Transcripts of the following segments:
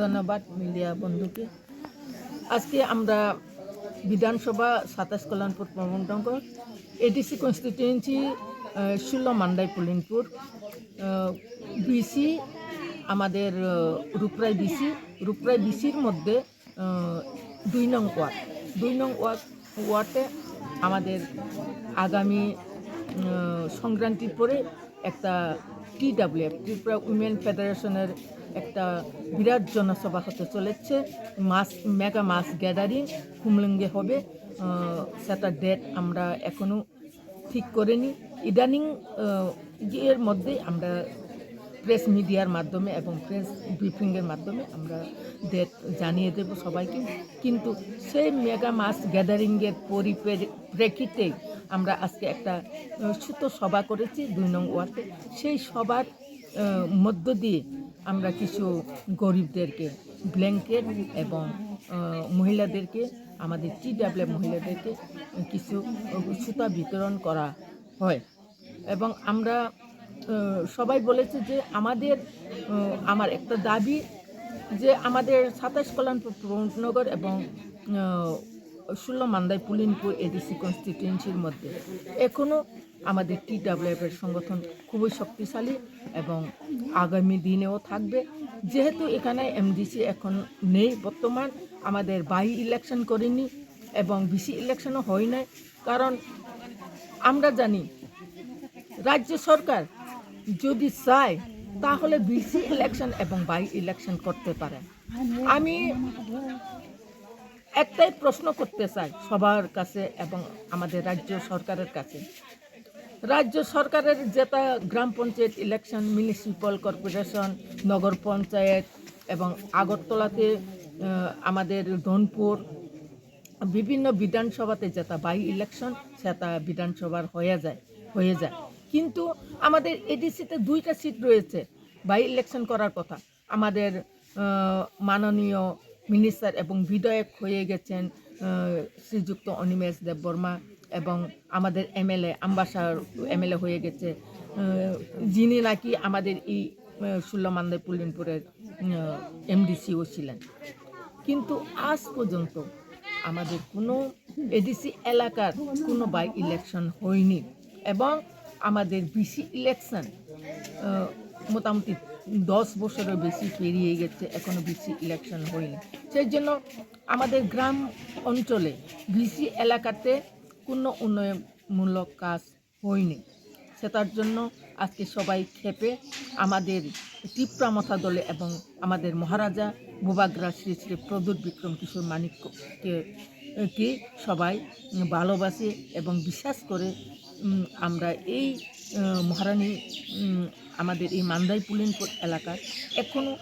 ধন্যবাদ মিডিয়া বন্ধুকে। আজকে আমরা বিধানসভা ২৭ Kalyanpur Pramodnagar ADC constituency ১৬ Mandai Pulinpur BC আমাদের রূপরাই বিসির মধ্যে ২ নং ওয়ার্ড ২ নং ওয়ার্ডে আমাদের আগামী সংক্রান্তির পরে একটা TWF ত্রিপুরা উইমেন ফেডারেশনের একটা বিরাট জনসভা হতে চলেছে। মেগা মাস গ্যাদারিং কুমলিঙ্গে হবে। সেটা ডেট আমরা এখনও ঠিক করিনি। ইদানিং এর মধ্যে আমরা প্রেস মিডিয়ার মাধ্যমে এবং প্রেস ব্রিফিংয়ের মাধ্যমে আমরা ডেট জানিয়ে দেব সবাইকে। কিন্তু সেই মেগা মাস গ্যাদারিংয়ের পরিপ্রেক্ষিতে আমরা আজকে একটা ছোট সভা করেছি ২ নং ওয়ার্ডে। সেই সভার মধ্য দিয়ে আমরা কিছু গরিবদেরকে ব্ল্যাঙ্কেট এবং মহিলাদেরকে আমাদের TWF মহিলাদেরকে কিছু সুতা বিতরণ করা হয় এবং আমরা সবাই বলেছে যে আমার একটা দাবি যে আমাদের ২৭ কল্যাণপুর প্রমণ্ডনগর এবং ১৬ মান্দাই পুলিনপুর এডিসি কনস্টিটিউয়েন্সির মধ্যে এখনও আমাদের TWF-এর সংগঠন খুবই শক্তিশালী এবং আগামী দিনেও থাকবে। যেহেতু এখানে MDC এখন নেই, বর্তমান আমাদের বাই ইলেকশন করিনি এবং বিসি ইলেকশনও হয় নাই, কারণ আমরা জানি রাজ্য সরকার যদি চায় তাহলে বিসি ইলেকশন এবং বাই ইলেকশন করতে পারে। আমি একটাই প্রশ্ন করতে চাই সবার কাছে এবং আমাদের রাজ্য সরকারের কাছে। রাজ্য সরকারের যেটা গ্রাম পঞ্চায়েত ইলেকশন, মিউনিসিপ্যাল কর্পোরেশন, নগর পঞ্চায়েত এবং আগরতলাতে আমাদের ধনপুর বিভিন্ন বিধানসভাতে যেটা বাই ইলেকশন সেটা বিধানসভার হয়ে যায়। কিন্তু আমাদের এডিসিতে 2টা সিট রয়েছে বাই ইলেকশন করার কথা। আমাদের মাননীয় মিনিস্টার এবং বিধায়ক হয়ে গেছেন শ্রীযুক্ত অনিমেষ দেববর্মা এবং আমাদের MLA আম্বাসার MLA হয়ে গেছে, যিনি নাকি আমাদের এই ১৬ মান্দাই পুলিনপুরের MDCও ছিলেন। কিন্তু আজ পর্যন্ত আমাদের কোনো এডিসি এলাকার কোনো বাই ইলেকশন হয়নি এবং আমাদের বিসি ইলেকশন মোটামুটি 10 বছরের বেশি পেরিয়ে গেছে, এখনও বিসি ইলেকশন হয়নি। সেই জন্য আমাদের গ্রাম অঞ্চলে বিসি এলাকাতে কোনো উন্নয়নমূলক কাজ হয়নি। সেটার জন্য আজকে সবাই ক্ষেপে আমাদের টিপ্রামথা দলে এবং আমাদের মহারাজা ভূভাগ্রা শ্রী শ্রী প্রদ্যুৎ বিক্রম কিশোর মানিক্যকে সবাই ভালোবাসে এবং বিশ্বাস করে আমরা এই মহারানী আমাদের এই মান্দাই পুলিনপুর এলাকার এখনও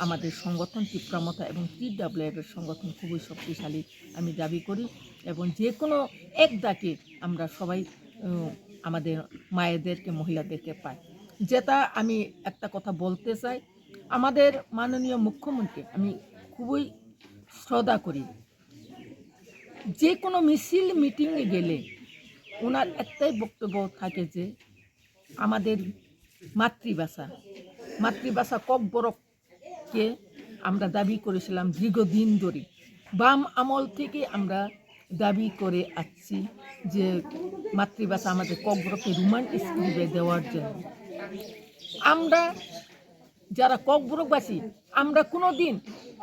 আমাদের সংগঠন টিপ্রামথা এবং TWF-এর সংগঠন খুবই শক্তিশালী আমি দাবি করি এবং যে কোনো এক ডাকে আমরা সবাই আমাদের মায়েদেরকে মহিলাদেরকে পাই। যেটা আমি একটা কথা বলতে চাই, আমাদের মাননীয় মুখ্যমন্ত্রী আমি খুবই শ্রদ্ধা করি। যে কোনো মিছিল মিটিংয়ে গেলে ওনার একটাই বক্তব্য থাকে যে আমাদের মাতৃভাষা ককবরককে আমরা দাবি করেছিলাম দীর্ঘদিন ধরে। বাম আমল থেকে আমরা দাবি করে আসছি যে মাতৃভাষা আমাদের ককবরককে রোমান স্ক্রিপ্টে দেওয়ার জন্য। আমরা যারা ককবরকবাসী আমরা কোনো দিন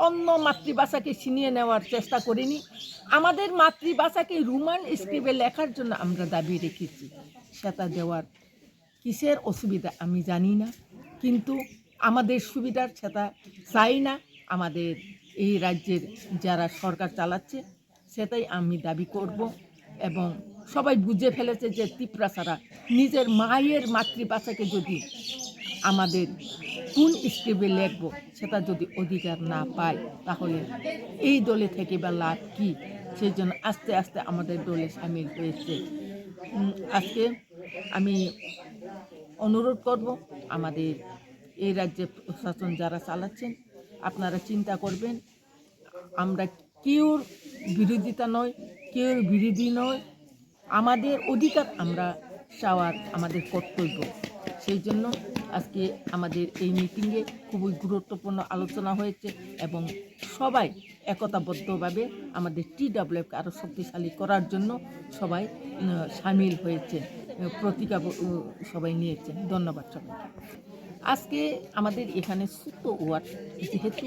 অন্য মাতৃভাষাকে ছিনিয়ে নেওয়ার চেষ্টা করিনি। আমাদের মাতৃভাষাকে রোমান স্ক্রিপ্টে লেখার জন্য আমরা দাবি রেখেছি। সেটা দেওয়ার কিসের অসুবিধা আমি জানি না, কিন্তু আমাদের সুবিধার সেটা চাই না। আমাদের এই রাজ্যের যারা সরকার চালাচ্ছে সেটাই আমি দাবি করব এবং সবাই বুঝে ফেলেছে যে ত্রিপুরা নিজের মায়ের মাতৃভাষাকে যদি আমাদের কোন স্ক্রিপ্টে লিখব সেটা যদি অধিকার না পায় তাহলে এই দলে থেকে বা লাভ কী? সেই জন্য আস্তে আস্তে আমাদের দলে সামিল হয়েছে। আজকে আমি অনুরোধ করব আমাদের এই রাজ্যে প্রশাসন যারা চালাচ্ছেন আপনারা চিন্তা করবেন, আমরা কেউর বিরোধিতা নয়, কেউর বিরোধী নয়, আমাদের অধিকার আমরা চাওয়ার আমাদের কর্তব্য। সেই জন্য আজকে আমাদের এই মিটিংয়ে খুবই গুরুত্বপূর্ণ আলোচনা হয়েছে এবং সবাই একতাবদ্ধভাবে আমাদের TWF আরও শক্তিশালী করার জন্য সবাই সামিল হয়েছে, প্রতিজ্ঞা সবাই নিয়েছেন। ধন্যবাদ সবাই। আজকে আমাদের এখানে ছোট্ট ওয়ার্ড, যেহেতু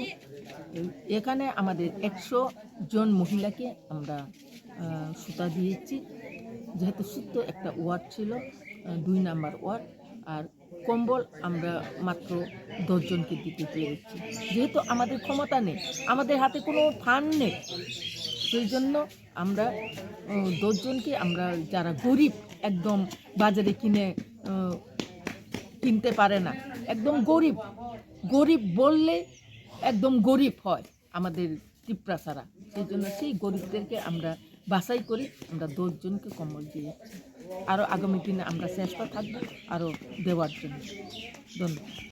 এখানে আমাদের 100 জন মহিলাকে আমরা সুতা দিয়েছি, যেহেতু ছোট্ট একটা ওয়ার্ড ছিল, 2 নাম্বার ওয়ার্ড, আর কম্বল আমরা মাত্র 10 জনকে দিতে পেরেছি। যেহেতু আমাদের ক্ষমতা নেই, আমাদের হাতে কোনো ফান্ড নেই, সেই জন্য আমরা 10 জনকে, আমরা যারা গরিব, একদম বাজারে কিনতে পারে না, একদম গরিব, গরিব বললে একদম গরিব হয় আমাদের ত্রিপুরা ছাড়া, সেই জন্য সেই গরিবদেরকে আমরা বাছাই করি, আমরা 10 জনকে কম্বল দিয়েছি। আরও আগামী দিনে আমরা চেষ্টা থাকবো আরও দেওয়ার জন্য। ধন্যবাদ।